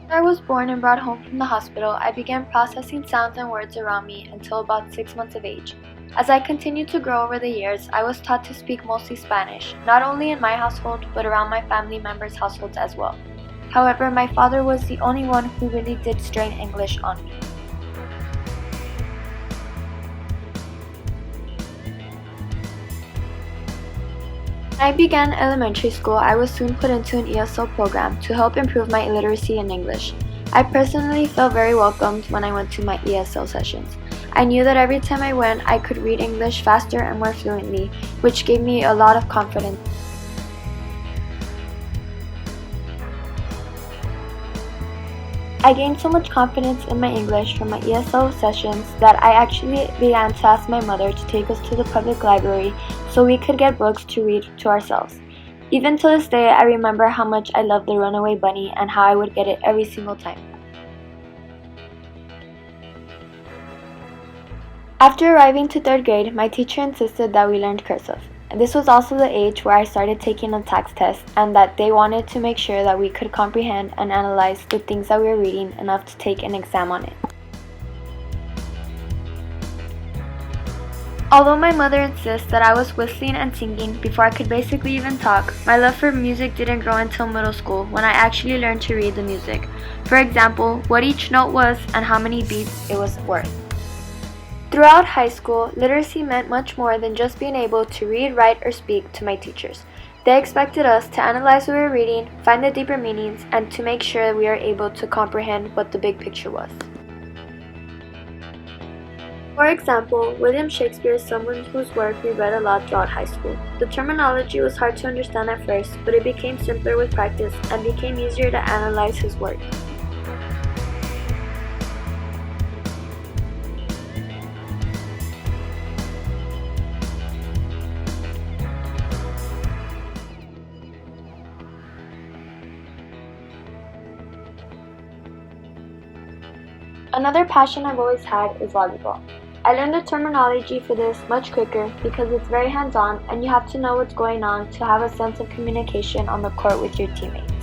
After I was born and brought home from the hospital, I began processing sounds and words around me until about 6 months of age. As I continued to grow over the years, I was taught to speak mostly Spanish, not only in my household, but around my family members' households as well. However, my father was the only one who really did strain English on me. When I began elementary school, I was soon put into an ESL program to help improve my literacy in English. I personally felt very welcomed when I went to my ESL sessions. I knew that every time I went, I could read English faster and more fluently, which gave me a lot of confidence. I gained so much confidence in my English from my ESL sessions that I actually began to ask my mother to take us to the public library so we could get books to read to ourselves. Even to this day, I remember how much I loved The Runaway Bunny and how I would get it every single time. After arriving to 3rd grade, my teacher insisted that we learned cursive. This was also the age where I started taking a tax test, and that they wanted to make sure that we could comprehend and analyze the things that we were reading enough to take an exam on it. Although my mother insists that I was whistling and singing before I could basically even talk, my love for music didn't grow until middle school when I actually learned to read the music. For example, what each note was and how many beats it was worth. Throughout high school, literacy meant much more than just being able to read, write, or speak to my teachers. They expected us to analyze what we were reading, find the deeper meanings, and to make sure we are able to comprehend what the big picture was. For example, William Shakespeare is someone whose work we read a lot throughout high school. The terminology was hard to understand at first, but it became simpler with practice and became easier to analyze his work. Another passion I've always had is volleyball. I learned the terminology for this much quicker because it's very hands-on and you have to know what's going on to have a sense of communication on the court with your teammates.